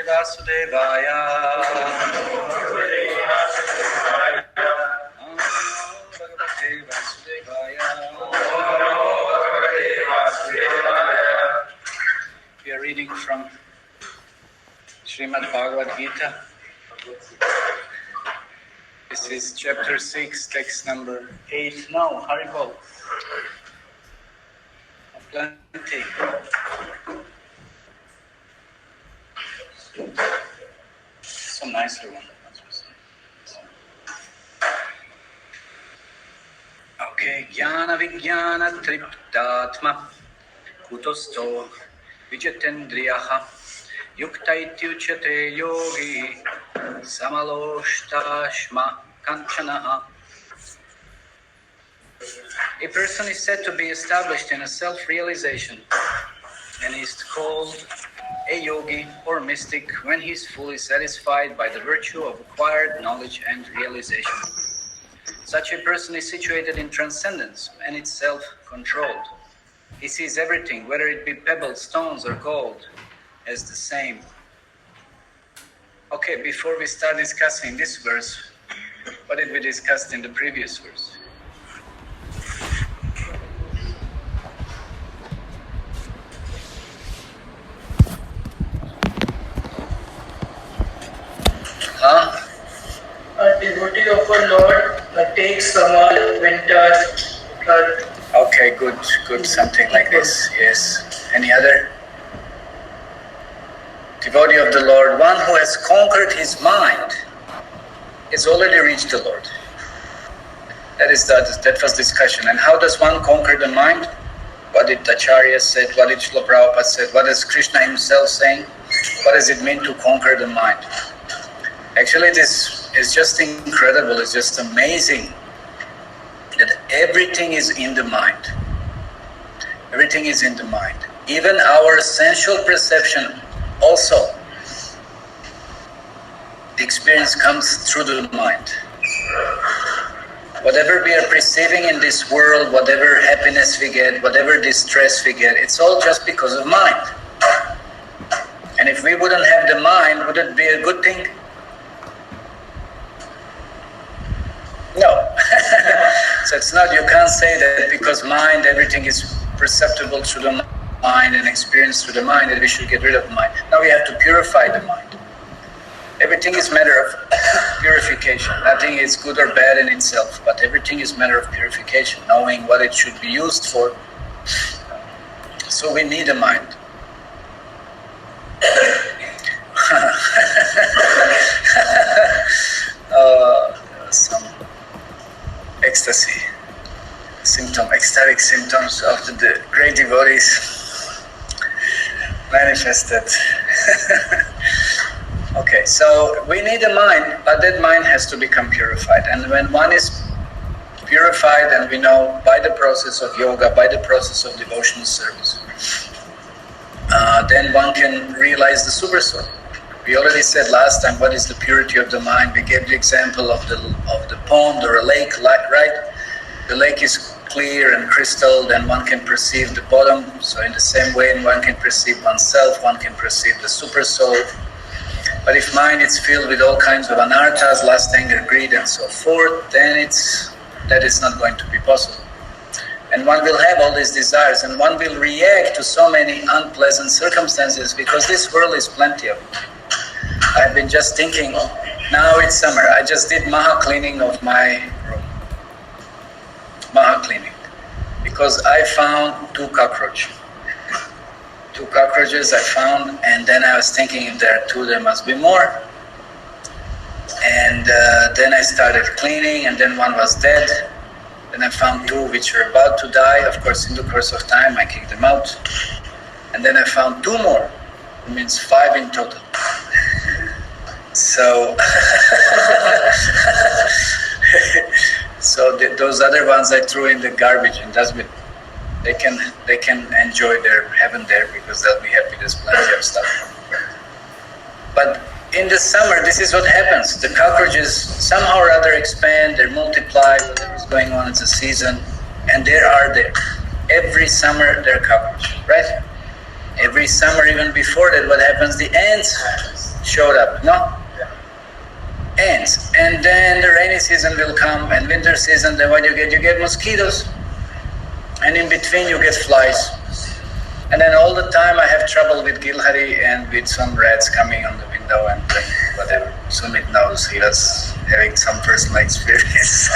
Vasudevaya. We are reading from Srimad Bhagavad Gita. This is chapter 6, text number 8. No, Haribol. Plenty. Some nicer one. Okay, Jnana Vijnana Triptatma Kutosto Vijatendriyaha Yukta Ityuchate Yogi Samaloshta Kanchanaha. A person is said to be established in a self-realization and is called a yogi or mystic when he is fully satisfied by the virtue of acquired knowledge and realization. Such a person is situated in transcendence and is self-controlled. He sees everything, whether it be pebbles, stones, or gold, as the same. Okay, before we start discussing this verse, what did we discuss in the previous verse? A devotee of our Lord takes Samal, winter, flood. Okay, good, something like this, yes. Any other? Devotee of the Lord, one who has conquered his mind, has already reached the Lord. That was discussion. And how does one conquer the mind? What did Acharya said? What did Srila Prabhupada said? What is Krishna himself saying? What does it mean to conquer the mind? Actually, this is just incredible. It's just amazing that everything is in the mind. Everything is in the mind. Even our sensual perception also. The experience comes through the mind. Whatever we are perceiving in this world, whatever happiness we get, whatever distress we get, it's all just because of mind. And if we wouldn't have the mind, would it be a good thing? No. So it's not, you can't say that because mind, everything is perceptible through the mind and experienced through the mind, that we should get rid of mind. Now we have to purify the mind. Everything is matter of purification. Nothing is good or bad in itself, but everything is matter of purification, knowing what it should be used for. So we need a mind. Some ecstasy, ecstatic symptoms of the great devotees manifested. Okay, so we need a mind, but that mind has to become purified. And when one is purified, and we know by the process of yoga, by the process of devotional service, then one can realize the super soul. We already said last time what is the purity of the mind. We gave the example of the pond or a lake, right? The lake is clear and crystal, then one can perceive the bottom. So in the same way, one can perceive oneself, one can perceive the super soul. But if mind is filled with all kinds of anarthas, lust, anger, greed, and so forth, then that is not going to be possible. And one will have all these desires, and one will react to so many unpleasant circumstances, because this world is plenty of it. I've been just thinking, now it's summer, I just did Maha cleaning of my room. Maha cleaning. Because I found 2 cockroaches. 2 cockroaches I found, and then I was thinking, if there are 2, there must be more. And then I started cleaning, and then one was dead. Then I found 2 which were about to die. Of course, in the course of time, I kicked them out. And then I found 2 more. It means 5 in total. So, those other ones I threw in the garbage and dustbin. They can enjoy their heaven there, because they'll be happy. There's plenty of stuff. But in the summer, this is what happens. The cockroaches somehow or other expand, they multiply, whatever's going on, it's a season, and they are there. Every summer there are cockroaches, right? Every summer, even before that, what happens? The ants showed up, no? Ants. And then the rainy season will come, and winter season, then what you get? You get mosquitoes. And in between you get flies. And then all the time I have trouble with Gilhari and with some rats coming on the window and whatever. Sumit knows, he was having some personal experience.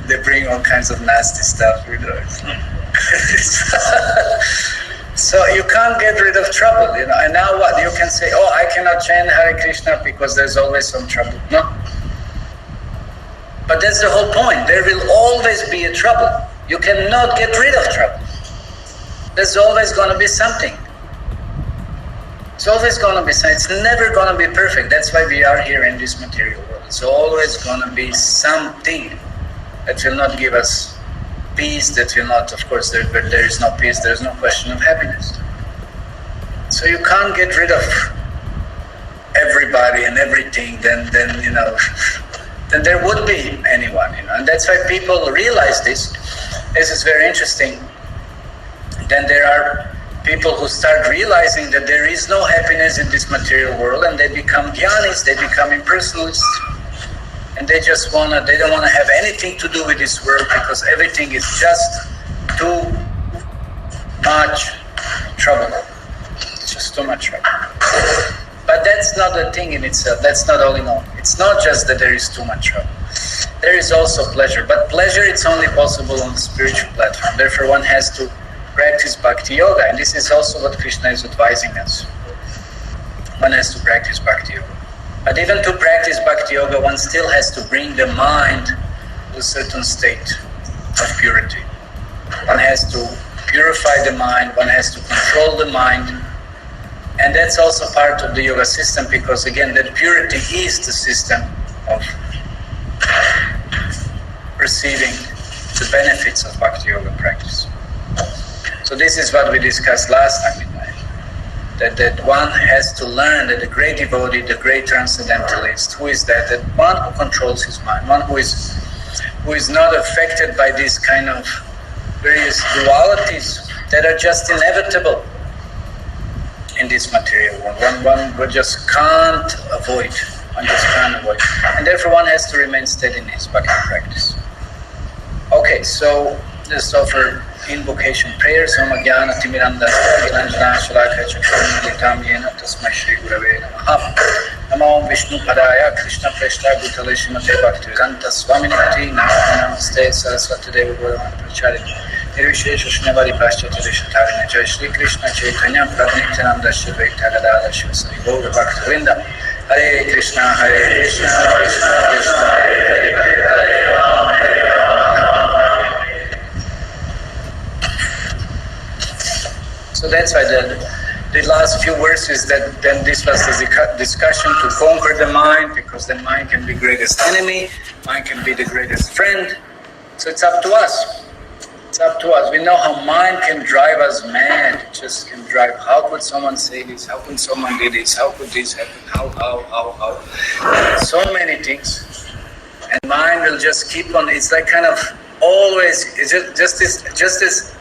They bring all kinds of nasty stuff with us. So you can't get rid of trouble, And now what? You can say, oh, I cannot chant Hare Krishna because there's always some trouble. No. But that's the whole point. There will always be a trouble. You cannot get rid of trouble. There's always going to be something. It's always going to be something. It's never going to be perfect. That's why we are here in this material world. It's always going to be something that will not give us peace, that will not, of course, there is no peace, there is no question of happiness. So you can't get rid of everybody and everything, then then there would be anyone, And that's why people realize this. This is very interesting. Then there are people who start realizing that there is no happiness in this material world, and they become jnanis, they become impersonalists, and they don't want to have anything to do with this world because everything is just too much trouble. It's just too much trouble. But that's not a thing in itself. That's not all in all. It's not just that there is too much trouble. There is also pleasure. But pleasure, it's only possible on the spiritual platform. Therefore, one has to practice Bhakti Yoga. And this is also what Krishna is advising us. One has to practice Bhakti Yoga. But even to practice Bhakti Yoga, one still has to bring the mind to a certain state of purity. One has to purify the mind. One has to control the mind. And that's also part of the yoga system because, again, that purity is the system of perceiving the benefits of Bhakti Yoga practice. So this is what we discussed last time in life. That one has to learn that the great devotee, the great transcendentalist, who is that? That one who controls his mind, one who is not affected by these kind of various dualities that are just inevitable in this material world. One just can't avoid. And therefore one has to remain steady in his bhakti practice. Okay, so let's offer invocation prayers. Om Jnana Timirandasya Gilanjana Shalakha Chakramilitam Yena Tasmai Shri Gurave Namaha. Namo Vishnu Padaya Krishna Preshta Bhutale Srimate Bhaktivedanta Swami Niti Namaste Saraswati Deva Gauravana Pracharini Nirvishesha Shnevari Paschati Rishatarine Jai Shri Krishna Chaitanya Prabhu Nityananda Shri Dvaita Gadadhara Shiva Sari Gaura Bhaktivinoda Hare Krishna Hare Krishna Krishna Krishna Hare Hare Hare Rama Hare Rama. So that's why the last few verses, that then this was the discussion to conquer the mind, because the mind can be greatest enemy, mind can be the greatest friend. So it's up to us. It's up to us. We know how mind can drive us mad. It just can drive. How could someone say this? How could someone do this? How could this happen? How? So many things. And mind will just keep on. It's like kind of always. It's just as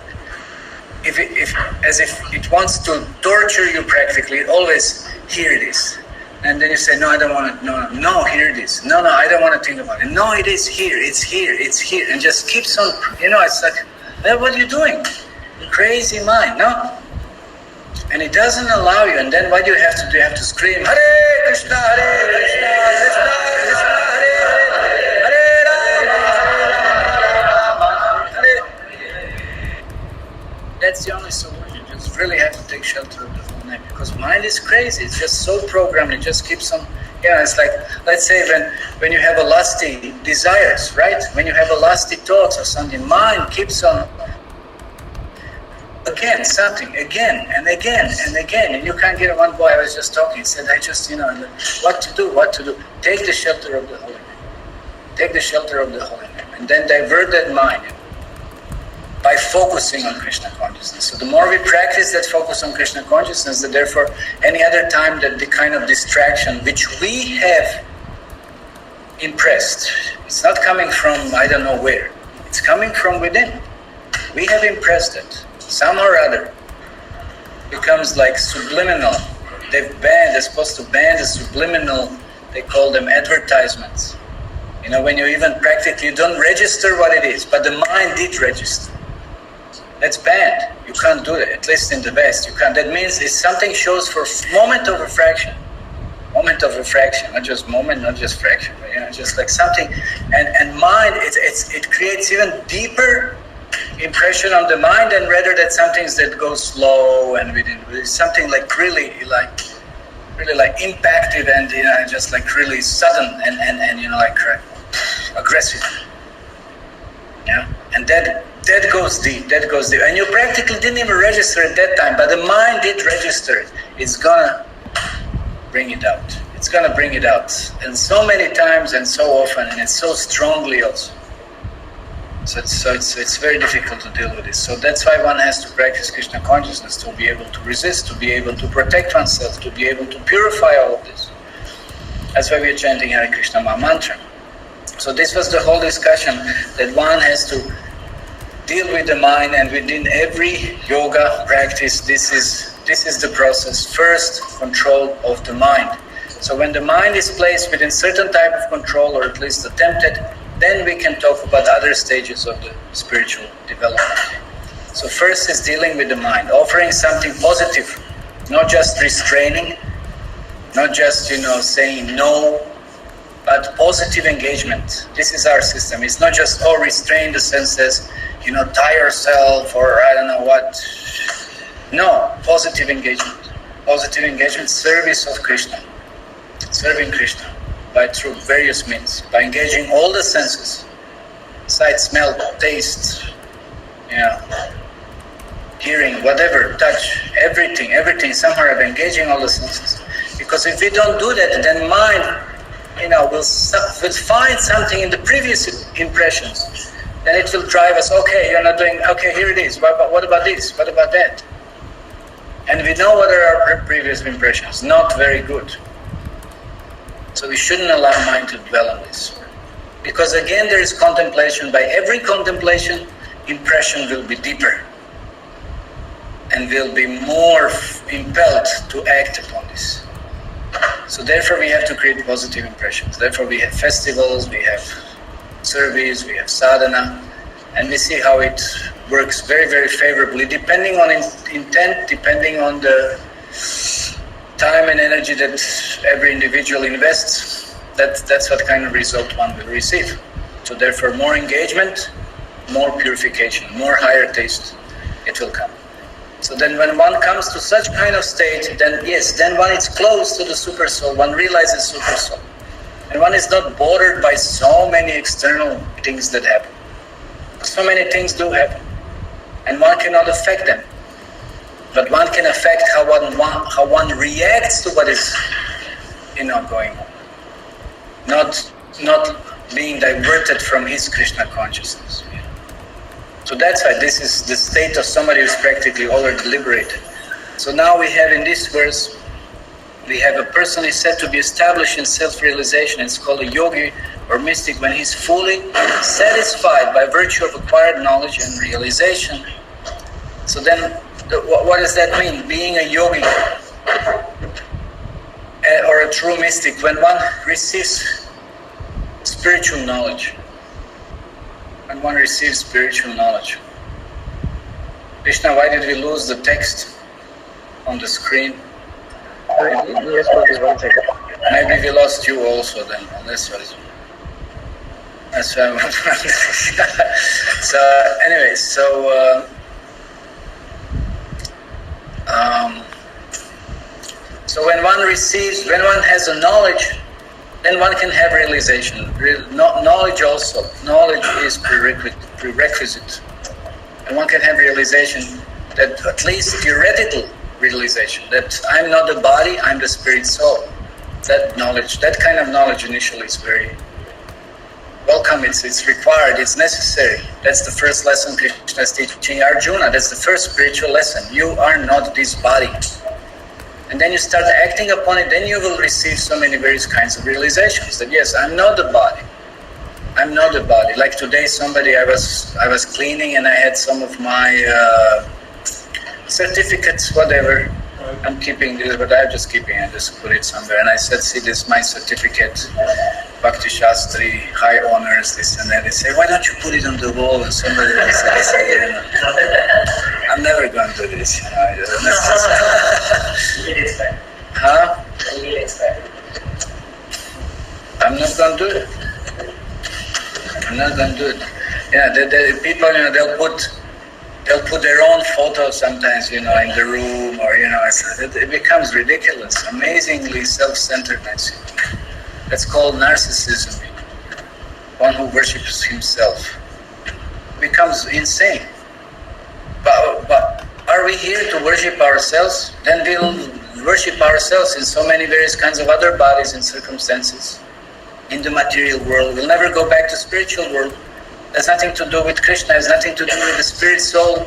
if it wants to torture you practically. Always, here it is. And then you say, no, I don't want it. No, here it is. No, I don't want to think about it. No, it is here. It's here. It's here. And just keeps on. It's like, well, what are you doing? Crazy mind, no? And it doesn't allow you. And then what do you have to do? You have to scream, Hare Krishna, Hare Krishna, Krishna Krishna, Hare Hare, Hare Rama, Hare. That's the only solution. You just really have to take shelter of the whole name, because mind is crazy. It's just so programmed. It just keeps on. It's like, let's say when you have a lusty desires, right? When you have a lusty thoughts or something, mind keeps on again, something, again and again and again. And you can't get it. One boy I was just talking, said, what to do. Take the shelter of the Holy Name. Take the shelter of the Holy Name. And then divert that mind by focusing on Krishna consciousness. So the more we practice that focus on Krishna consciousness, that therefore any other time that the kind of distraction which we have impressed, it's not coming from I don't know where, it's coming from within. We have impressed it. Somehow or other becomes like subliminal they're supposed to ban the subliminal, they call them advertisements. When you even practically, you don't register what it is, but the mind did register. That's banned. You can't do that, at least in the West. You can't. That means if something shows for moment of refraction, not just moment, not just fraction, but, just like something, and mind, it creates even deeper impression on the mind, and rather that something that goes slow and within something like really like impacted and just like really sudden and like aggressive. Yeah, and that goes deep. And you practically didn't even register at that time, but the mind did register it. It's gonna bring it out. And so many times and so often, and it's so strongly also. So it's very difficult to deal with this. So that's why one has to practice Krishna consciousness, to be able to resist, to be able to protect oneself, to be able to purify all of this. That's why we are chanting Hare Krishna Maha Mantra. So this was the whole discussion, that one has to deal with the mind, and within every yoga practice, this is the process. First, control of the mind. So when the mind is placed within certain type of control, or at least attempted, then we can talk about other stages of the spiritual development. So first is dealing with the mind, offering something positive, not just restraining, not just saying no, but positive engagement. This is our system. It's not just restrain the senses, tie yourself, or I don't know what. No, positive engagement, service of Krishna, serving Krishna through various means, by engaging all the senses, sight, smell, taste, hearing, whatever, touch, everything, somehow of engaging all the senses. Because if we don't do that, then mind, will find something in the previous impressions, then it will drive us, okay, you're not doing, okay, here it is, what about this, what about that? And we know what are our previous impressions, not very good. So we shouldn't allow mind to dwell on this. Because again, there is contemplation. By every contemplation, impression will be deeper and will be more impelled to act upon this. So therefore we have to create positive impressions. Therefore we have festivals, we have service, we have sadhana, and we see how it works very, very favorably, depending on intent, depending on the time and energy that every individual invests. That's what kind of result one will receive. So therefore more engagement, more purification, more higher taste, it will come. So then when one comes to such kind of state, then one is close to the super soul, one realizes super soul. And one is not bothered by so many external things that happen. So many things do happen, and one cannot affect them. But one can affect how one reacts to what is, going on. Not being diverted from his Krishna consciousness. So that's why this is the state of somebody who's practically already liberated. So now we have in this verse, we have a person is said to be established in self-realization. It's called a yogi or mystic when he's fully satisfied by virtue of acquired knowledge and realization. So then, what does that mean? Being a yogi or a true mystic, when one receives spiritual knowledge. When one receives spiritual knowledge. Krishna, why did we lose the text on the screen? Yes, please, 1 second. Maybe we lost you also then. That's why I'm So anyway, so when one has a knowledge, then one can have realization. Knowledge is prerequisite. And one can have realization, that at least theoretical realization, that I'm not the body, I'm the spirit soul. That kind of knowledge initially is very welcome, it's required, it's necessary. That's the first lesson Krishna is teaching Arjuna. That's the first spiritual lesson. You are not this body. And then you start acting upon it, then you will receive so many various kinds of realizations that yes, I'm not the body. I'm not the body. Like today, I was cleaning and I had some of my certificates, whatever, I'm keeping this, but I'm just keeping it, just put it somewhere. And I said, see, this is my certificate, Bhakti Shastri, high honors, this and that. They say, why don't you put it on the wall? And somebody else says, I'm never going to do this, Huh? I'm not going to do it. I'm not going to do it. Yeah, the people, they'll put their own photo sometimes, in the room, or, it becomes ridiculous, amazingly self-centeredness. That's called narcissism. One who worships himself becomes insane. But are we here to worship ourselves? Then we'll worship ourselves in so many various kinds of other bodies and circumstances. In the material world, we'll never go back to spiritual world. Has nothing to do with Krishna, has nothing to do with the spirit soul.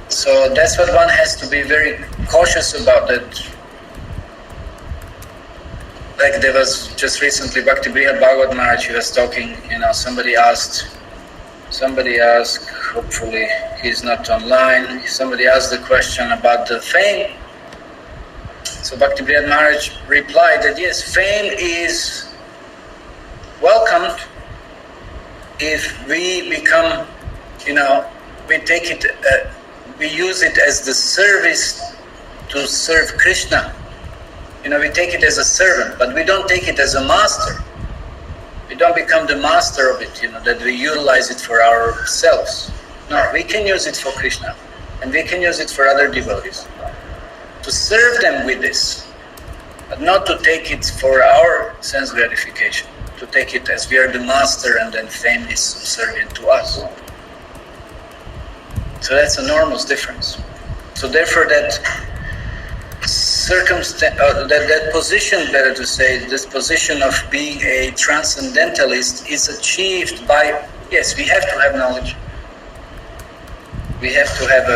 So that's what one has to be very cautious about. That, like there was just recently Bhakti Brihad Bhagavad Maharaj, he was talking, somebody asked, hopefully he's not online, somebody asked the question about the fame. So Bhakti Brihad Maharaj replied that yes, fame is welcomed if we become, we take it, we use it as the service to serve Krishna. We take it as a servant, but we don't take it as a master. We don't become the master of it, that we utilize it for ourselves. No, we can use it for Krishna, and we can use it for other devotees. To serve them with this, but not to take it for our sense gratification. To take it as we are the master and then fame is subservient to us. So that's an enormous difference. So therefore that that position, better to say, this position of being a transcendentalist is achieved by, yes, we have to have knowledge. We have to have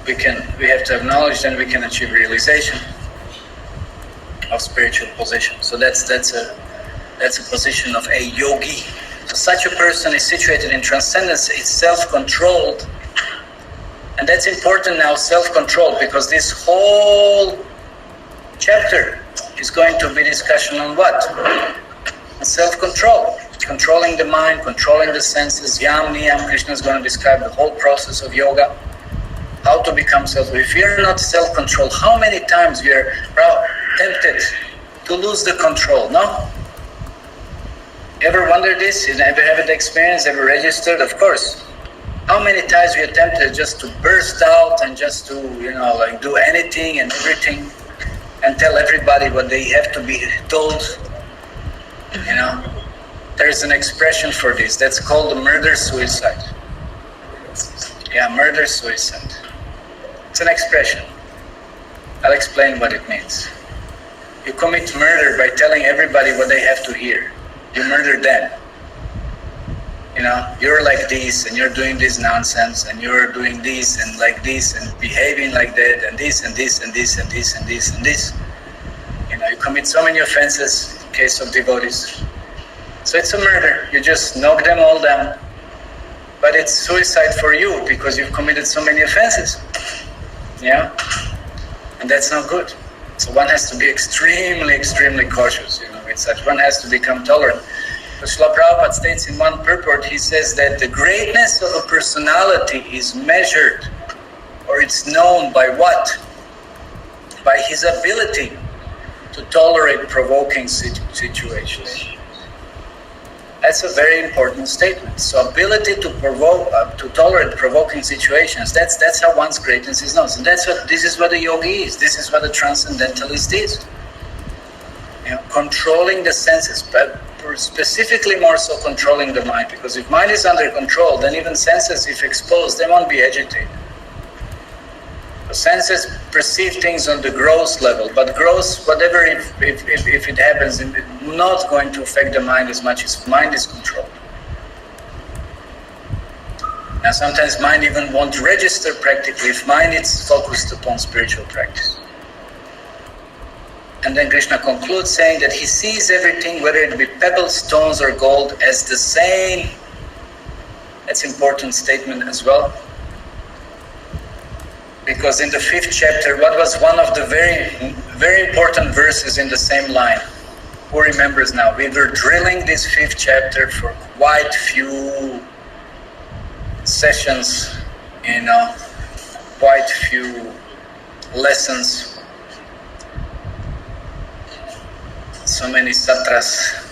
we have to have knowledge, then we can achieve realization of spiritual position. So that's a position of a yogi. So such a person is situated in transcendence, is self-controlled. And that's important now, self-control, because this whole chapter is going to be discussion on what? Self-control. Controlling the mind, controlling the senses, yam, niyam. Krishna is going to describe the whole process of yoga. How to become If we are not self-controlled, how many times we are tempted to lose the control, no? Ever wonder this? Ever have the experience? Ever registered? Of course. How many times we are tempted just to burst out and just to, do anything and everything and tell everybody what they have to be told? There's an expression for this. That's called the murder-suicide. Yeah, murder-suicide. It's an expression. I'll explain what it means. You commit murder by telling everybody what they have to hear. You murder them. You're like this, and you're doing this nonsense, and you're doing this, and like this, and behaving like that, and this, and this, and this, and this, and this, and this. You commit so many offenses in case of devotees. So it's a murder. You just knock them all down. But it's suicide for you, because you've committed so many offenses. Yeah? And that's not good. So one has to be extremely, extremely cautious, with such. One has to become tolerant. But Srila Prabhupada states in one purport, he says that the greatness of a personality is measured, or it's known by what? By his ability to tolerate provoking situations. That's a very important statement. So ability to tolerate provoking situations, that's how one's greatness is known. So this is what a yogi is. This is what a transcendentalist is. Controlling the senses, but specifically more so controlling the mind. Because if mind is under control, then even senses, if exposed, they won't be agitated. The senses perceive things on the gross level, but gross, whatever, if it happens, it's not going to affect the mind as much as mind is controlled. Now sometimes mind even won't register practically if mind is focused upon spiritual practice. And then Krishna concludes saying that he sees everything, whether it be pebbles, stones, or gold, as the same. That's an important statement as well. Because in the 5th chapter, what was one of the very, very important verses in the same line? Who remembers now? We were drilling this 5th chapter for quite few sessions, quite few lessons. So many satras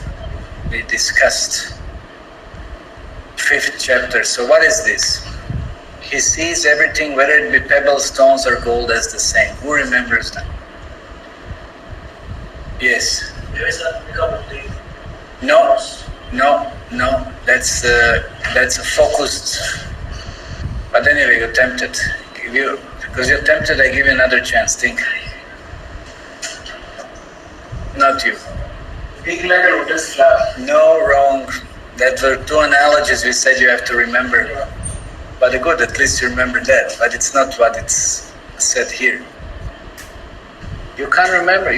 we discussed. 5th chapter. So what is this? He sees everything, whether it be pebbles, stones, or gold, as the same. Who remembers that? Yes. No. That's a focused. But anyway, you're tempted. Because you're tempted, I give you another chance. Think. Not you. Big like lotus flower. No, wrong. That were two analogies we said you have to remember. But good, at least you remember that. But it's not what it's said here. You can't remember.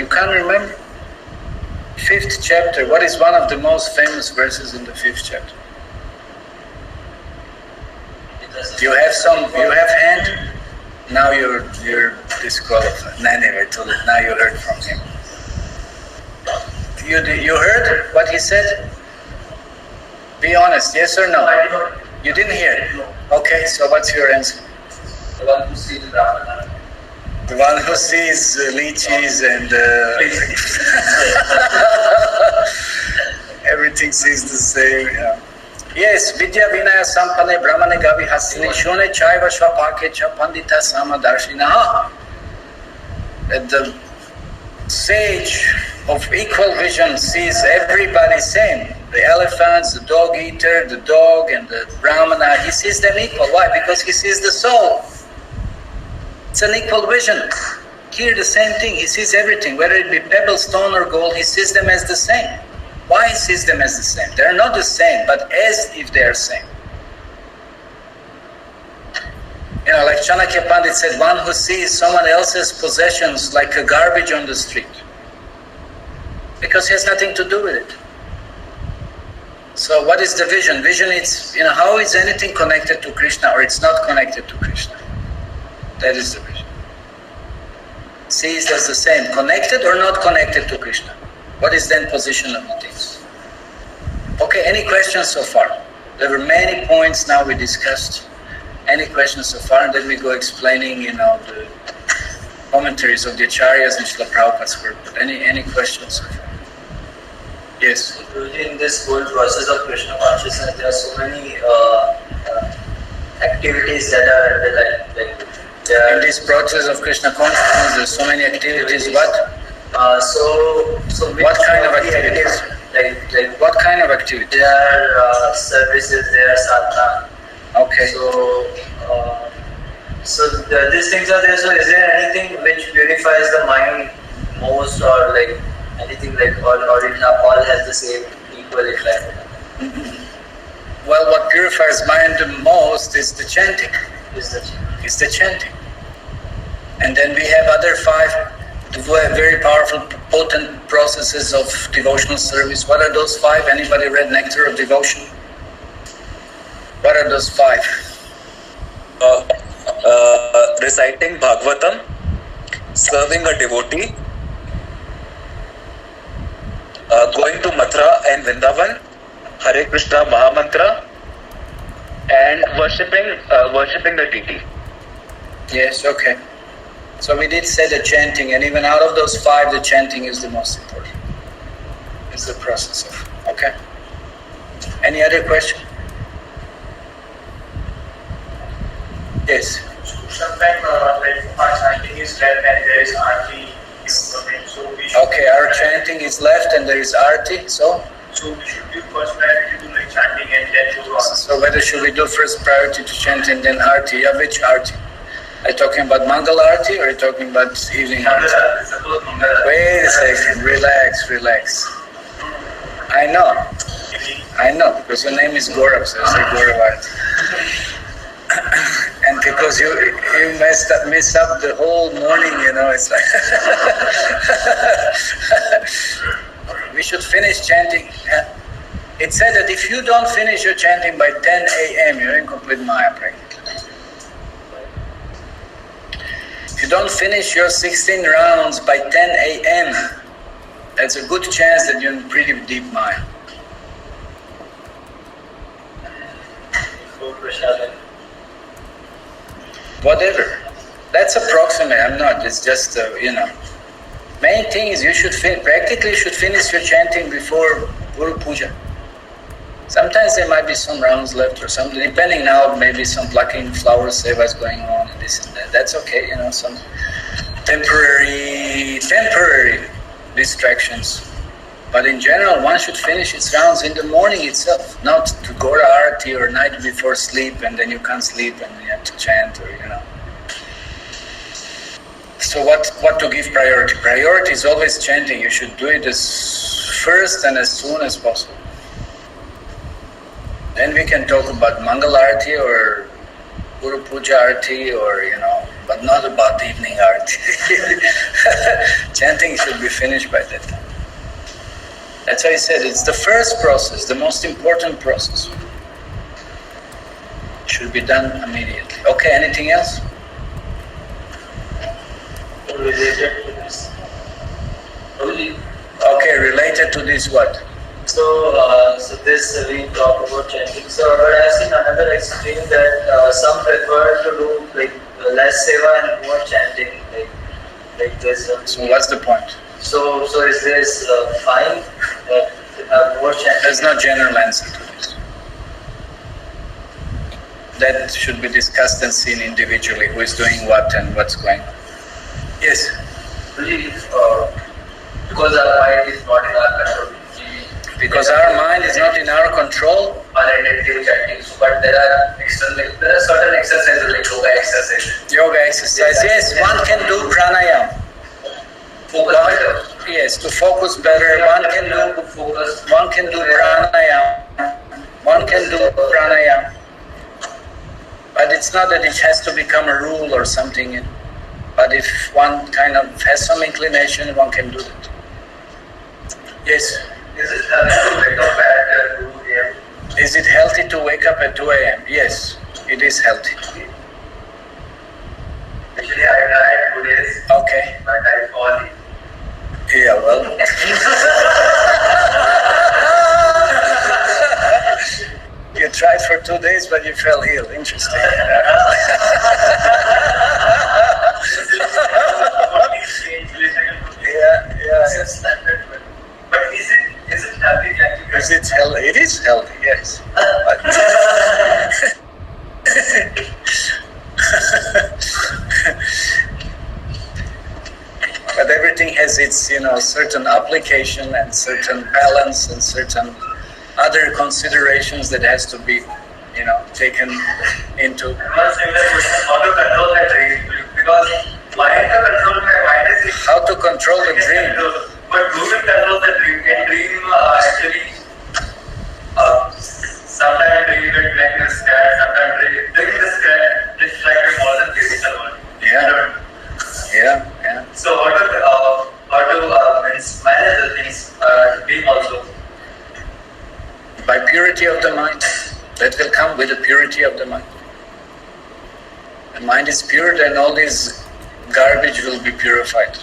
5th chapter. What is one of the most famous verses in the 5th chapter? You have hand? Now you're disqualified. Anyway, now you heard from him. You heard what he said? Be honest, yes or no? You didn't hear? Okay, so what's your answer? The one who sees the Brahmana. The one who sees lychees and everything sees the same. Yeah. Yes, Vidya Vinaya Sampane Brahmane Gavi Hasine Shone Chaiva Shvapake Chapandita Samadarshina. That the sage of equal vision sees everybody same. The elephants, the dog eater, the dog, and the Brahmana, he sees them equal. Why? Because he sees the soul. It's an equal vision. Here the same thing, he sees everything, whether it be pebble, stone, or gold, he sees them as the same. Why he sees them as the same? They're not the same, but as if they are same. Like Chanakya Pandit said, one who sees someone else's possessions like a garbage on the street. Because he has nothing to do with it. So what is the vision? Vision is, how is anything connected to Krishna or it's not connected to Krishna? That is the vision. Sees as the same, connected or not connected to Krishna. What is then position of the things? Okay, any questions so far? There were many points now we discussed. Any questions so far? And then we go explaining, the commentaries of the Acharyas and Srila Prabhupada's work. But any questions so far? Yes. In this whole process of Krishna consciousness, there are so many activities that are in this process of Krishna consciousness, there are so many activities. What? So what kind of activities? Like what kind of activities? There are services, there are sadhana. Okay. So these things are there. So is there anything which purifies the mind most, or like anything like all has the same equal effect? Well, what purifies mind the most is the chanting. It's the chanting. And then we have other 5 very powerful, potent processes of devotional service. What are those 5? Anybody read Nectar of Devotion? What are those 5? Reciting Bhagavatam, serving a devotee, going to Mathura and Vrindavan, Hare Krishna Mahamantra, and worshipping the deity. Yes, okay. So we did say the chanting, and even out of those 5, the chanting is the most important. It's the process of, okay. Any other question? Yes. Sometimes our chanting is left and there is arti. Okay, our chanting is left and there is arti, so we should give first priority to like chanting and then to arti. So whether should we do first priority to chanting then arti? Yeah, which arti? Are you talking about Mangala Arti or are you talking about evening Arti? Wait a second, relax. I know, because your name is Gaurav, so I say Gaurav Arti. And because you mess up the whole morning, it's like we should finish chanting. It said that if you don't finish your chanting by 10 a.m., you're in complete Maya practically. If you don't finish your 16 rounds by 10 a.m., that's a good chance that you're in pretty deep mind. Whatever. That's approximate. I'm not. It's just, Main thing is you should practically should finish your chanting before Guru Puja. Sometimes there might be some rounds left or something, depending now, maybe some plucking flower seva is going on and this and that. That's okay, some temporary distractions. But in general, one should finish its rounds in the morning itself, not to go to Arati or night before sleep and then you can't sleep and you have to chant or. So what to give priority? Priority is always chanting. You should do it as first and as soon as possible. Then we can talk about Mangal Arati or Guru Puja Arati or, but not about evening Arati. Chanting should be finished by that time. That's why I said it's the first process, the most important process. It should be done immediately. Okay, anything else? Related to this. Okay, related to this what? So this we talk about chanting. So but I've seen another extreme that some prefer to do like less seva and more chanting, like this. So what's the point? So is this fine that more chanting? There's no general answer to this. That should be discussed and seen individually, who is doing what and what's going on. Yes? Because our mind is not in our control. Because our mind is not in our control. Unintentional chanting. But there are certain exercises like yoga exercises. Yoga exercise. Yes, one can do pranayama. Focus better. Yes, to focus better. One can do pranayama. One can do pranayama. But it's not that it has to become a rule or something. But if one kind of has some inclination, one can do that. Yes? Is it healthy to wake up at 2 a.m.? Is it healthy to wake up at 2 a.m.? Yes, it is healthy. Actually, I tried 2 days. Okay. But I fall in. Yeah, well. You tried for 2 days, but you fell ill. Interesting. Yeah. But is it healthy? Is it healthy? It is healthy, yes. But everything has its, certain application and certain balance and certain other considerations that has to be, taken into. How to control that dream? Because mind to control my mind is. How to control the dream? But who will control the dream? Can dream actually? Sometimes dream get like the sky. Sometimes dream the sky looks like a modern physical world. Yeah. So how to manage the things? Dream also. By purity of the mind. That will come with the purity of the mind. The mind is pure, then all this garbage will be purified.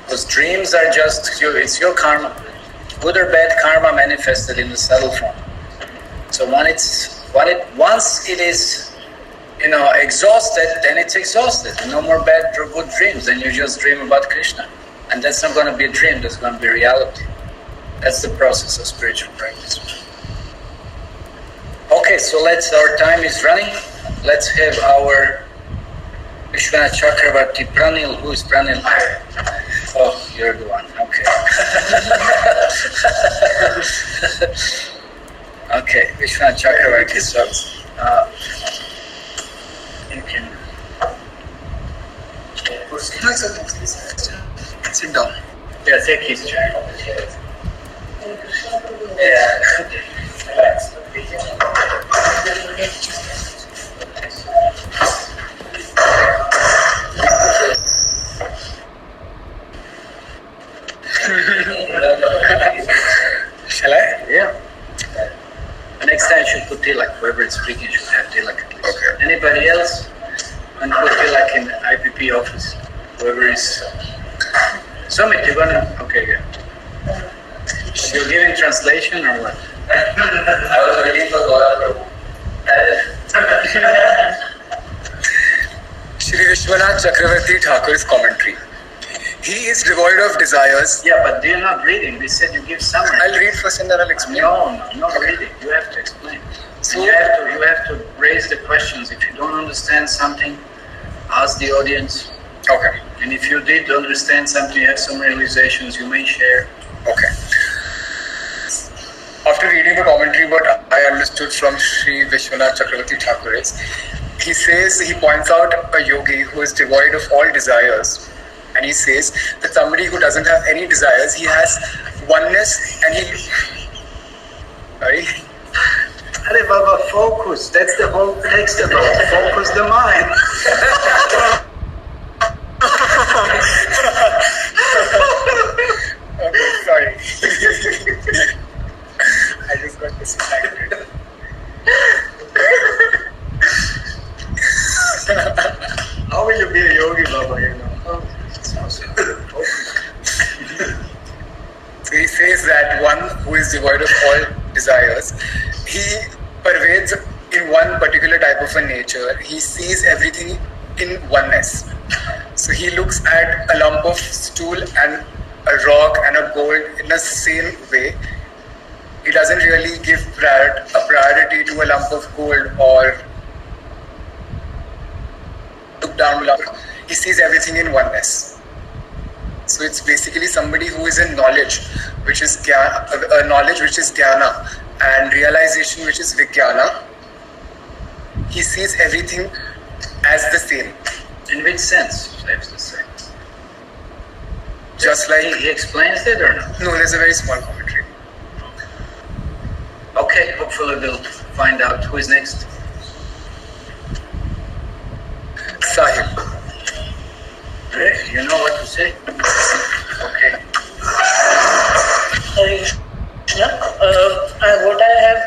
Because dreams are it's your karma. Good or bad karma manifested in the subtle form. So once it is, exhausted, then it's exhausted. No more bad or good dreams. Then you just dream about Krishna. And that's not going to be a dream, that's going to be reality. That's the process of spiritual practice. Okay, so our time is running. Let's have our Vishwanath Chakravarti Pranil. Who is Pranil? Oh, you're the one. Okay. Okay, Vishwanath Chakravarti. So, you can sit down. Yeah, take his chair. Yeah. Shall I? Yeah. Next time I should put tilak. Whoever is speaking should have tilak. Okay. Anybody else? and put tilak in the IPP office. Whoever is. Sumit, you're gonna. Okay, yeah. You're giving translation or what? I was waiting for God. Shri Vishwanath Chakravarti Thakur's commentary. He is devoid of desires. Yeah, but you're not reading. We said you give summary. I'll read first and then I'll explain. No, not reading. You have to explain. So- You have to raise the questions. If you don't understand something, ask the audience. Okay. And if you did understand something, you have some realizations you may share. Okay. After reading the commentary, what I understood from Sri Vishwanath Chakravarti Thakur is, he points out a yogi who is devoid of all desires. And he says that somebody who doesn't have any desires, he has oneness and he... Sorry? Hare Baba, focus. That's the whole text about. Focus the mind. Okay, sorry. I just got distracted. How will you be a yogi, Baba? You know. So he says that one who is devoid of all desires, he pervades in one particular type of a nature. He sees everything in oneness. So he looks at a lump of stool and a rock and a gold in the same way. He doesn't really give a priority to a lump of gold or look down lump. He sees everything in oneness. So it's basically somebody who is in knowledge, which is knowledge which is jnana, and realization which is vijnana. He sees everything as the same. In which sense? That's the same. Just like... He explains it or not? No, there's a very small commentary. Okay, hopefully we'll find out who is next. Sahib. Hey, you know what to say? Okay. Hare Krishna. What I have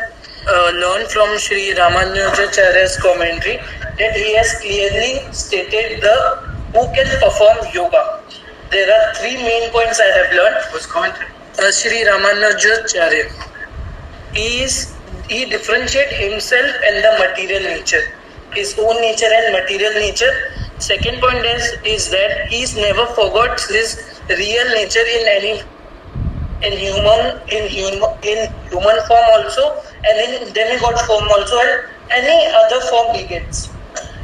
learned from Sri Ramanujacharya's commentary, that he has clearly stated who can perform yoga. There are three main points I have learned. Who's commentary? Sri Ramanujacharya. He differentiates himself and the material nature, his own nature and material nature. Second point is that he's never forgot his real nature in human form also, and in demigod form also, and any other form he gets.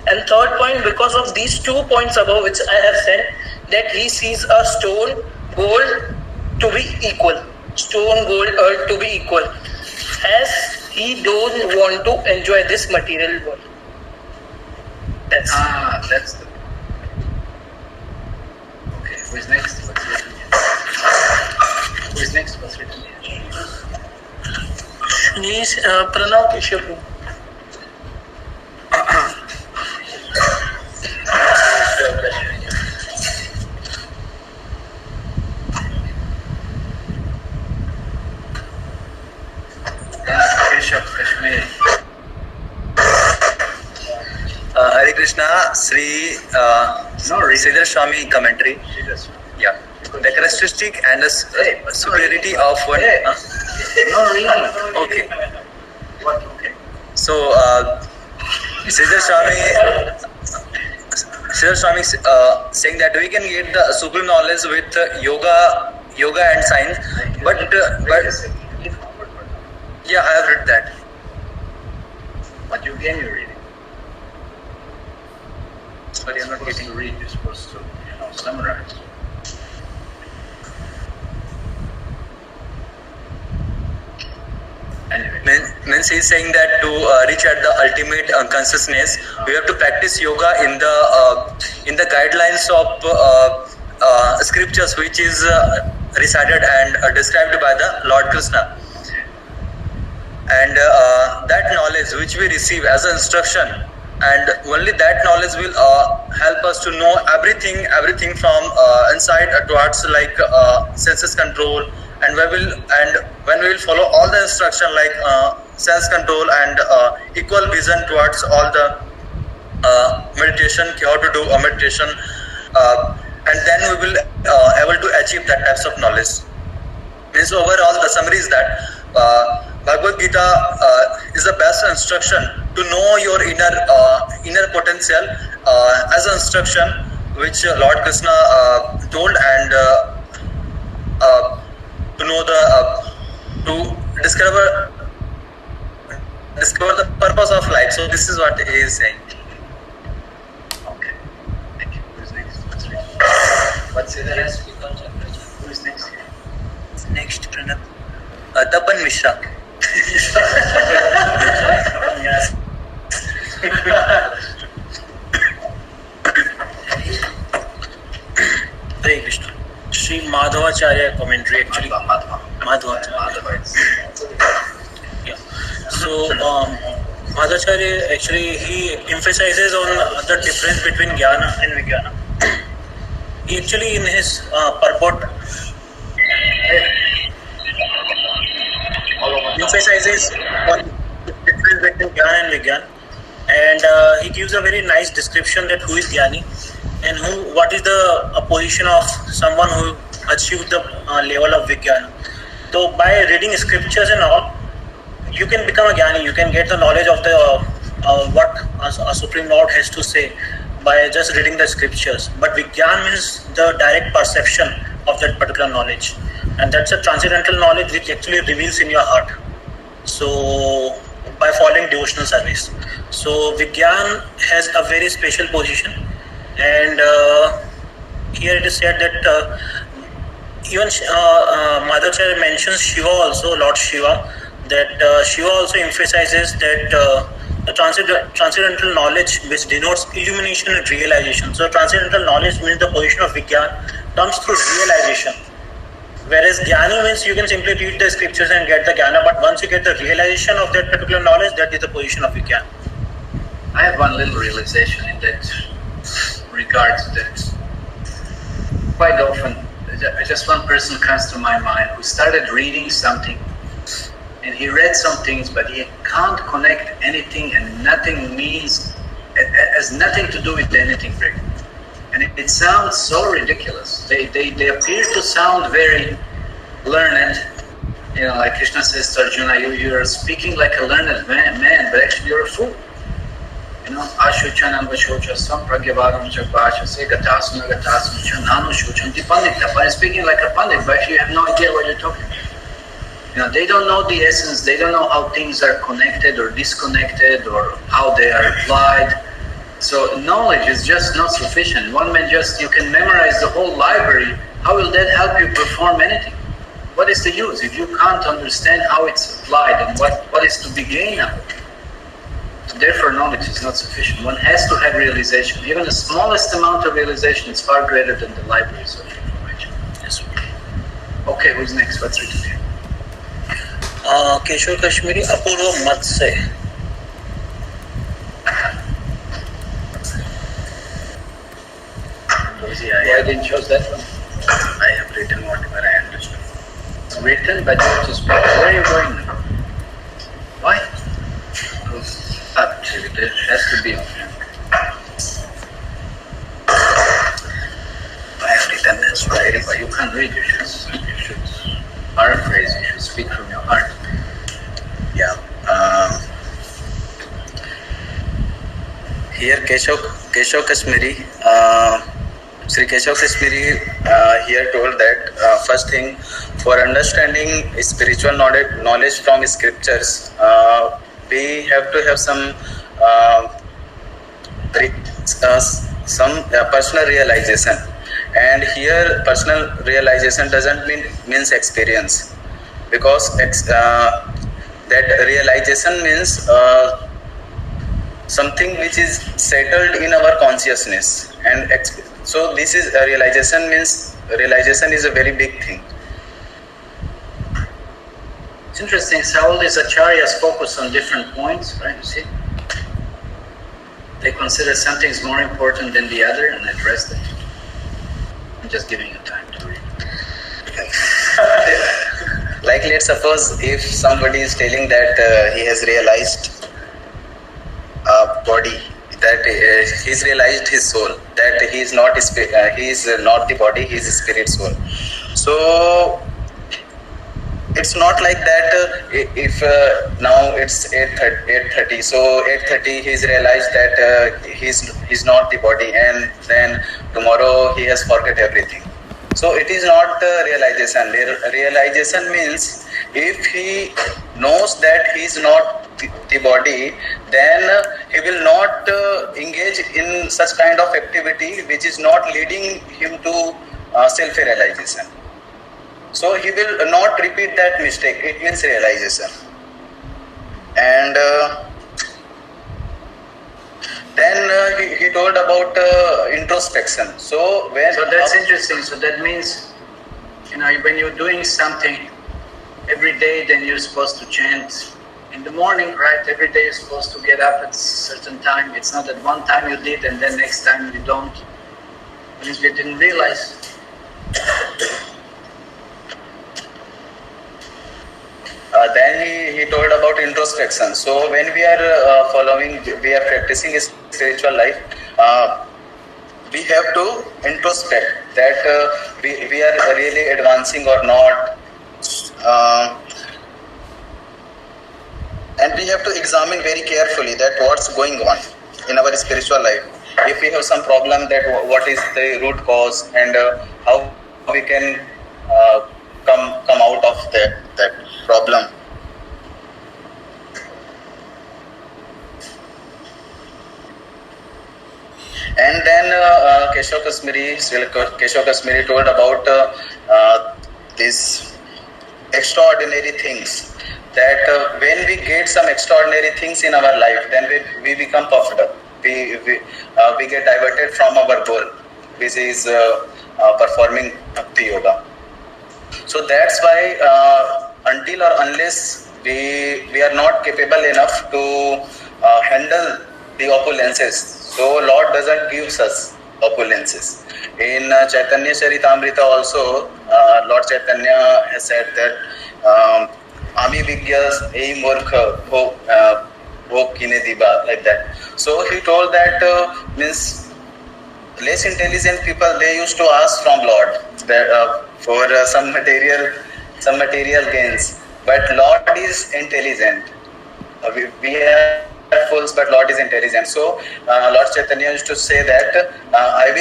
And third point, because of these 2 points above which I have said, that he sees a stone, gold to be equal, stone, gold, earth to be equal, as he don't want to enjoy this material world. That's That's the. Okay, who is next? What's written here? Who is next? What's written here? Please, Pranav Keshav. Keshav Kashmiri. Hare Krishna, Sri Sridhar Swami commentary. Yeah. The characteristic and the superiority of one. No reading. Okay. What? Okay. So, Sridhar Swami saying that we can get the supreme knowledge with yoga and science, but yeah, I have read that. What you again you're reading? Sorry, I'm not You're supposed getting. to read. You're supposed to, summarize. Anyway. Means he's saying that to reach at the ultimate consciousness, we have to practice yoga in the guidelines of scriptures, which is recited and described by the Lord Krishna. And that knowledge which we receive as an instruction, and only that knowledge will help us to know everything from inside towards like senses control, and when we will follow all the instruction like sense control and equal vision towards all the meditation, how to do a meditation, and then we will able to achieve that types of knowledge. Means overall, the summary is that Bhagavad Gita is the best instruction to know your inner potential as an instruction which Lord Krishna told, and to know to discover the purpose of life. So this is what he is saying. Okay. Thank you. Who's next? What's the rest? Who's next? Next, Pranab. Tapan Mishra. Yes. Hare Krishna. Sri Madhavacharya commentary actually. Madhavacharya. Yeah. So Madhavacharya actually he emphasizes on the difference between Jnana and Vijnana. He actually in his purport emphasizes on the difference between Jnana and Vigyan, and he gives a very nice description that who is Jnani and what is the position of someone who achieved the level of Vigyan. So by reading scriptures and all, you can become a Jnani. You can get the knowledge of the what a Supreme Lord has to say by just reading the scriptures. But Vigyan means the direct perception of that particular knowledge, and that's a transcendental knowledge which actually reveals in your heart. So by following devotional service, so Vigyan has a very special position, and here it is said that even Madhavacharya mentions Shiva also, Lord Shiva, that Shiva also emphasizes that the transcendental knowledge which denotes illumination and realization. So transcendental knowledge means the position of Vigyan comes through realization. Whereas Jnani means you can simply read the scriptures and get the Jnana, but once you get the realization of that particular knowledge, that is the position of Vigyan. I have one little realization in that regards, that quite often just one person comes to my mind who started reading something, and he read some things, but he can't connect anything, and nothing means, it has nothing to do with anything really. And it sounds so ridiculous. They appear to sound very learned. You know, like Krishna says to Arjuna, you're speaking like a learned man, but actually you're a fool. You know, Ashuchanam Vashochasam Pragyavaram Chakvachase Gatasana Gatasana Chananu Shuchanti Pandita. I'm speaking like a pandit, but actually you have no idea what you're talking about. You know, they don't know the essence, they don't know how things are connected or disconnected or how they are applied. So knowledge is just not sufficient. One man you can memorize the whole library. How will that help you perform anything? What is the use if you can't understand how it's applied and what is to be gained out of it? So therefore knowledge is not sufficient. One has to have realization. Even the smallest amount of realization is far greater than the libraries of information. Yes. Okay, who's next? What's written here? Keshwar Kashmiri, Apurva Matsya. Why didn't choose that one? I have written whatever I understood. It's written, but you have to speak. Where are you going now? Why? Actually, there has to be. I have written this, right? But you can't read. You should paraphrase. You should speak from your heart. Yeah. Here Keshav Kashmiri, Sri Keshav Kashmiri here told that first thing, for understanding spiritual knowledge from scriptures, we have to have some personal realization. And here personal realization doesn't means experience, because that realization means something which is settled in our consciousness, and so this is a realization is a very big thing. It's interesting how all these acharyas focus on different points, right? You see, they consider something is more important than the other and address that. I'm just giving you time to read. Like, let's suppose if somebody is telling that he has realized a body that he's realized his soul, that he is not he is not the body, he is spirit soul. So it's not like that. If now it's 8:30, so 8:30 he's realized that he's not the body, and then tomorrow he has forget everything. So it is not realization. Realization means if he knows that he is not the body, then he will not engage in such kind of activity which is not leading him to self-realization. So he will not repeat that mistake. It means realization. And then he told about introspection. So that's interesting. So that means, when you're doing something every day, then you're supposed to chant in the morning, right? Every day you're supposed to get up at a certain time. It's not that one time you did and then next time you don't. It means we didn't realize. Then he told about introspection. So when we are we are practicing spiritual life, we have to introspect that we are really advancing or not. And we have to examine very carefully that what's going on in our spiritual life. If we have some problem, that what is the root cause, and how we can come out of that problem. And then Keshav Kashmiri told about these extraordinary things, that when we get some extraordinary things in our life, then we become puffed up. We get diverted from our goal, which is performing Bhakti Yoga. So that's why until or unless we are not capable enough to handle the opulences, so Lord doesn't give us opulences. In Chaitanya Charitamrita also, Lord Chaitanya has said that Ami Vigyas Ei Murkha Ho Kine Diba, like that. So he told that means less intelligent people, they used to ask from Lord that, for some material gains. But Lord is intelligent. We are fools, but Lord is intelligent. So Lord Chaitanya used to say that I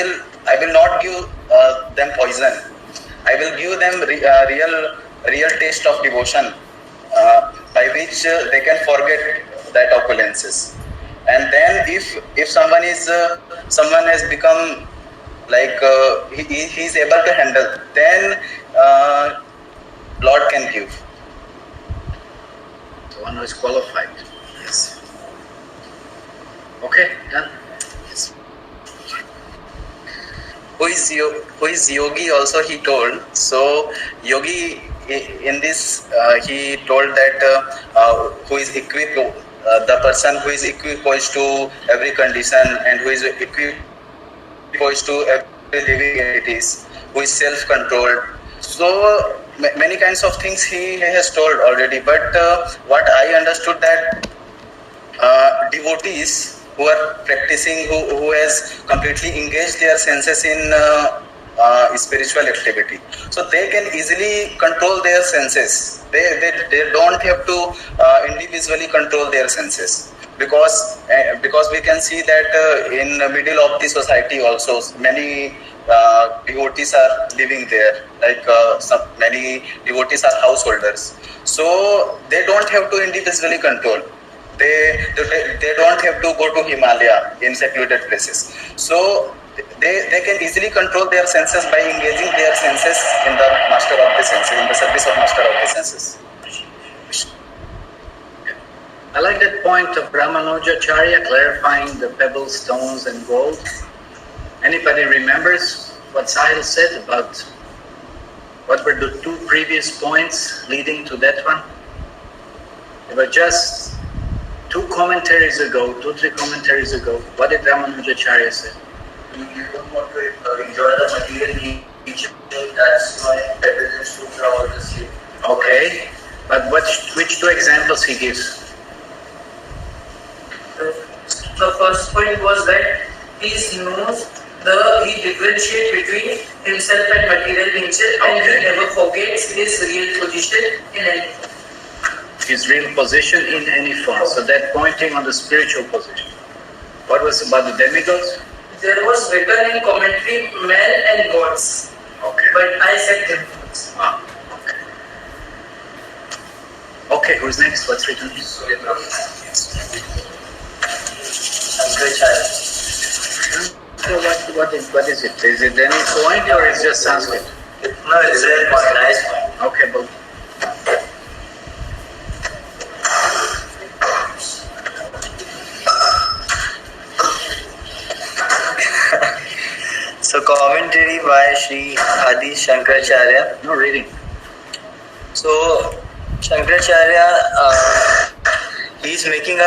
will not give them poison. I will give them real taste of devotion, by which they can forget that opulences. And then if someone has become like he is able to handle, then Lord can give. The one who is qualified. Yes. Okay, done. Yes. Who is yogi also he told. So yogi in this he told that who is equipped, the person who is equipoised to every condition and who is equipoised to every living entities, who is self-controlled. So many kinds of things he has told already. But what I understood that devotees who are practicing, who has completely engaged their senses in spiritual activity, so they can easily control their senses. They don't have to individually control their senses, because we can see that in the middle of the society also many devotees are living there, like many devotees are householders, so they don't have to individually control. They don't have to go to Himalaya in secluded places. So they can easily control their senses by engaging their senses in the master of the senses, in the service of master of the senses. I like that point of Ramanujacharya clarifying the pebbles, stones, and gold. Anybody remembers what Sahil said about what were the two previous points leading to that one? They were just 3 commentaries ago. What did Ramanujacharya say? You don't want to enjoy the material nature, that's why Pebbles Sutra all the same. Okay, but which 2 examples he gives? the first point was that he differentiates between himself and material nature, and he never forgets his real position in any form. His real position in any form. So that pointing on the spiritual position. What was about the demigods? There was written in commentary man and gods. Okay. But I said demigods. Okay. Okay, who's next? What's written? Shankaracharya. So what is it? Is it any point or is it just Sanskrit? No, it's a nice point. Okay, but So commentary by Sri Adi Shankaracharya. no reading. So Shankaracharya, he's making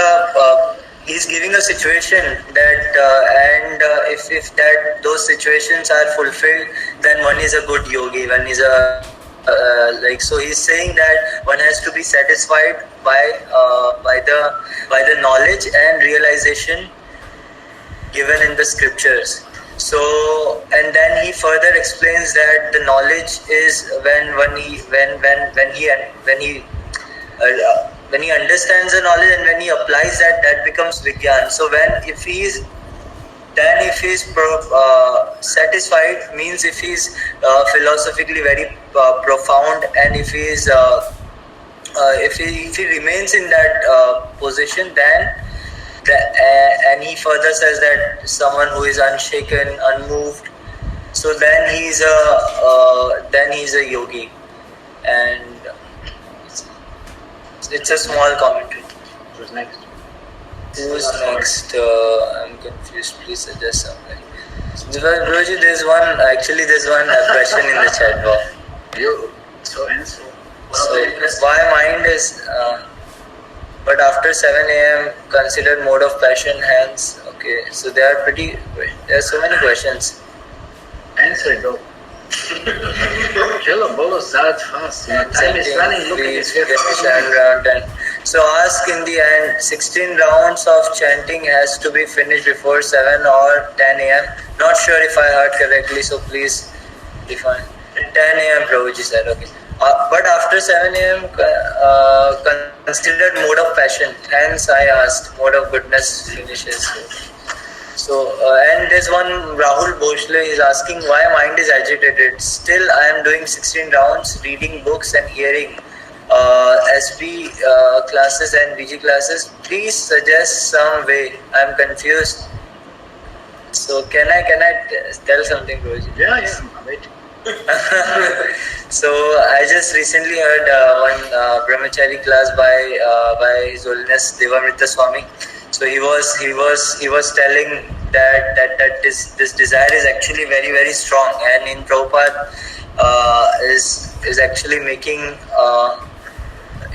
he's giving a situation that if that those situations are fulfilled, then one is a good yogi. One is a so he's saying that one has to be satisfied by the knowledge and realization given in the scriptures. So, and then he further explains that the knowledge is when he understands the knowledge and when he applies that becomes Vigyan. So if he's satisfied, means if he's philosophically very profound, and if he remains in that position, then and he further says that someone who is unshaken, unmoved, so then he's a yogi, and it's a small commentary. Who's next? Who's next? I'm confused. Please suggest something. Guruji, there's one question in the chat box. So answer. So why mind is but after 7 a.m. considered mode of passion, hence okay. So there are so many questions. Answer it though. Chalo, bolo, start fast. Time is running. Look at this. Round 10. So ask in the end, 16 rounds of chanting has to be finished before 7 or 10 a.m. Not sure if I heard correctly, so please define. 10 a.m. Prabhuji said, okay. But after 7 a.m. Considered mode of passion. Hence I asked, mode of goodness finishes. So, and there's one Rahul Boshle is asking why mind is agitated. Still I am doing 16 rounds, reading books and hearing SP classes and BG classes. Please suggest some way. I am confused. So can I tell something, Guruji? Yeah, I'm waiting. So I just recently heard one brahmachari class by His Holiness Devamrita Swami. So he was telling that this desire is actually very, very strong, and in Prabhupada is actually making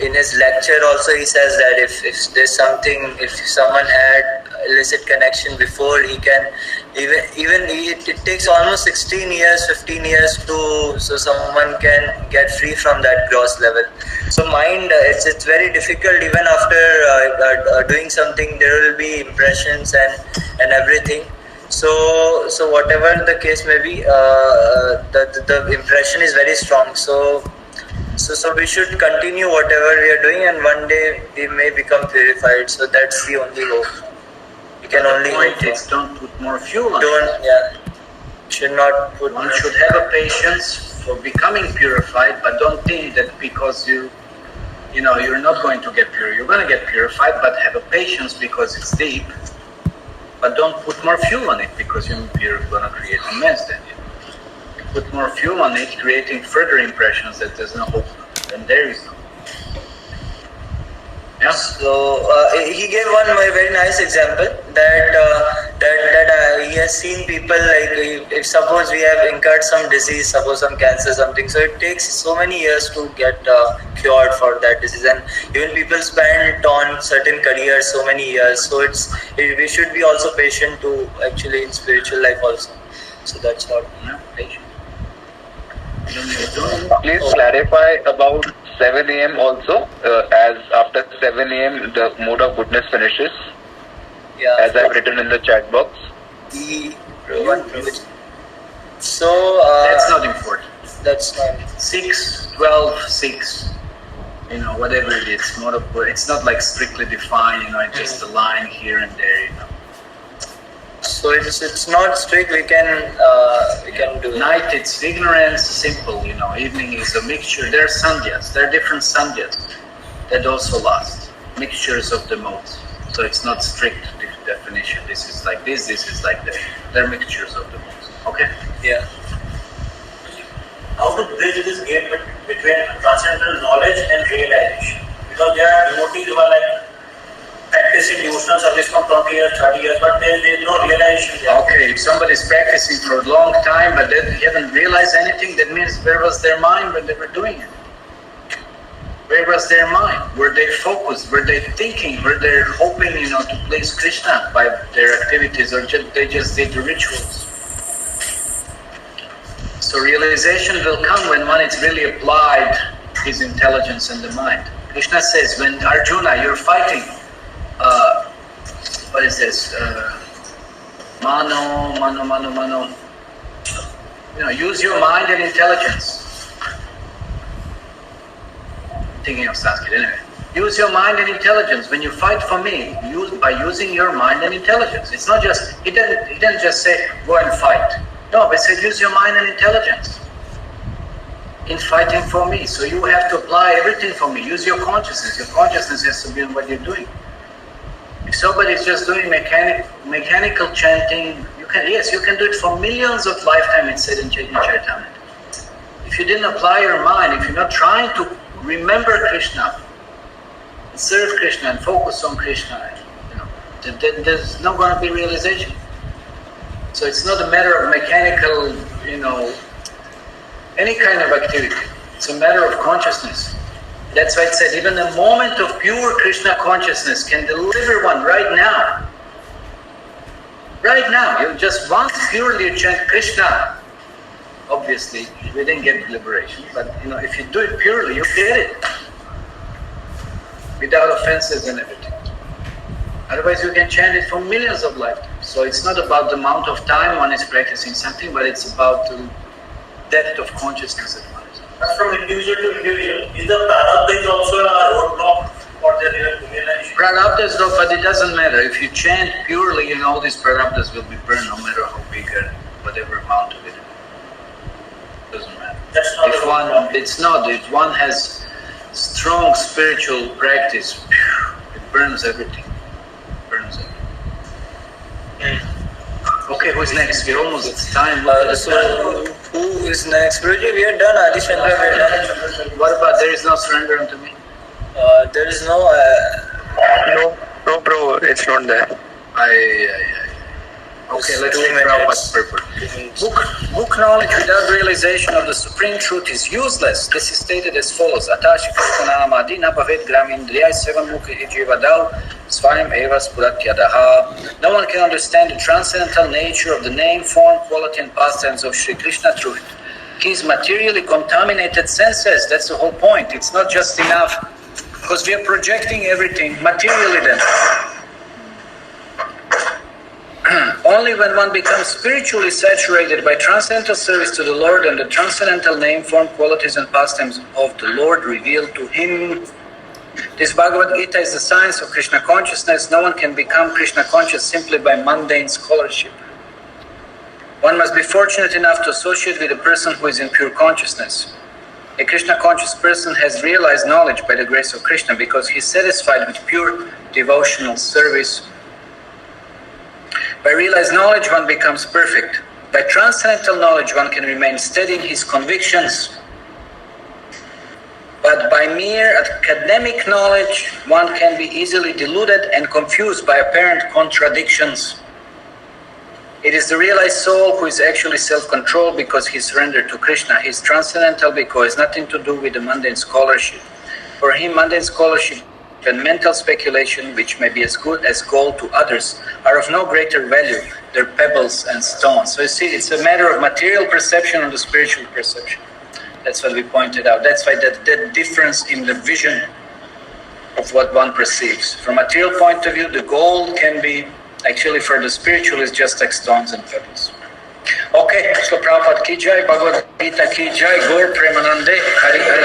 in his lecture also he says that if there's something, if someone had illicit connection before, he can even it takes almost 16 years, 15 years so someone can get free from that gross level. So mind, it's very difficult. Even after doing something, there will be impressions and everything. So whatever the case may be, the impression is very strong. So we should continue whatever we are doing, and one day we may become purified. So that's the only hope. We can only Point hope. is, don't put more fuel on it. Should not put. One should have a patience for becoming purified, but don't think that because you're not going to get pure. You're going to get purified, but have a patience because it's deep. But don't put more fuel on it because you're going to create a mess then. You put more fuel on it, creating further impressions that there's no hope, and there is no. Yeah. So he gave one very nice example that he has seen people like if suppose we have incurred some disease, suppose some cancer, something. So it takes so many years to get cured for that disease, and even people spend on certain careers so many years. So we should be also patient to actually in spiritual life also. So that's what. Yeah, patient. Please clarify about 7 a.m. also, as after 7 a.m. the mode of goodness finishes. Yeah. as I've written in the chat box. So That's not important. that's not. 6, 12, 6, whatever it is. It's not like strictly defined, it's just a line here and there, So it's not strict. We can do it. Night, it's ignorance, simple, Evening is a mixture. There are sandhyas. There are different sandhyas that also last. Mixtures of the modes. So it's not strict definition. This is like this is like that. They're mixtures of the modes. Okay? Yeah. How to bridge this gap between transcendental knowledge and realization? Because there are devotees who are like practicing devotional service for 20 years, 30 years, but there is no realization there. Okay, if somebody's practicing for a long time but they haven't realized anything, that means where was their mind when they were doing it? Where was their mind? Were they focused? Were they thinking? Were they hoping, to please Krishna by their activities, or they just did the rituals? So realization will come when one is really applied his intelligence in the mind. Krishna says, when Arjuna, you're fighting, what is this? Mano. Use your mind and intelligence. Thinking of Sanskrit anyway. Use your mind and intelligence. When you fight for me, by using your mind and intelligence. It's not just, he didn't just say, go and fight. No, but he said, use your mind and intelligence in fighting for me. So you have to apply everything for me. Use your consciousness. Your consciousness has to be in what you're doing. If somebody's just doing mechanical chanting, you can do it for millions of lifetimes, it said in Charitamrita. If you didn't apply your mind, if you're not trying to remember Krishna, serve Krishna and focus on Krishna, then there's not going to be realization. So it's not a matter of mechanical, any kind of activity. It's a matter of consciousness. That's why it said even a moment of pure Krishna consciousness can deliver one right now. Right now, you just once purely chant Krishna. Obviously, we didn't get liberation, but if you do it purely, you get it. Without offenses and everything. Otherwise, you can chant it for millions of lifetimes. So it's not about the amount of time one is practicing something, but it's about the depth of consciousness that one is. But from individual to individual, is the prarabdha is also a roadblock for the realization? Prarabdha is not, but it doesn't matter. If you chant purely, all these prarabdhas will be burned, no matter how big or whatever amount of it. Doesn't matter. That's not If one has strong spiritual practice, it burns everything. Okay, who's next? We're almost at time. So who is next? Guruji, we are done. Adi Shankar, we are done. What about there is no surrender unto me? There is no. No, bro, it's not there. Okay, let's take Prabhupada's purport. Book knowledge without realization of the supreme truth is useless. This is stated as follows. Atashi Krishna na bhavet gramindriyai sevam mukha ijivadau svayam eva spuratyadaha. No one can understand the transcendental nature of the name, form, quality and pastimes of Sri Krishna through his materially contaminated senses. That's the whole point. It's not just enough because we are projecting everything materially then. Only when one becomes spiritually saturated by transcendental service to the Lord and the transcendental name, form, qualities and pastimes of the Lord revealed to him. This Bhagavad Gita is the science of Krishna consciousness. No one can become Krishna conscious simply by mundane scholarship. One must be fortunate enough to associate with a person who is in pure consciousness. A Krishna conscious person has realized knowledge by the grace of Krishna because he is satisfied with pure devotional service. By realized knowledge, one becomes perfect. By transcendental knowledge, one can remain steady in his convictions. But by mere academic knowledge, one can be easily deluded and confused by apparent contradictions. It is the realized soul who is actually self-controlled because he surrendered to Krishna. He is transcendental because it has nothing to do with the mundane scholarship. For him, mundane scholarship and mental speculation, which may be as good as gold to others, are of no greater value. They're pebbles and stones. So you see, it's a matter of material perception and the spiritual perception. That's what we pointed out. That's why that difference in the vision of what one perceives. From a material point of view, the gold can be Actually, for the spiritual, it's just like stones and pebbles. Okay, so Prabhupada ki jai, Bhagavad Gita ki jai, Gaur Premanande, Hari Hari.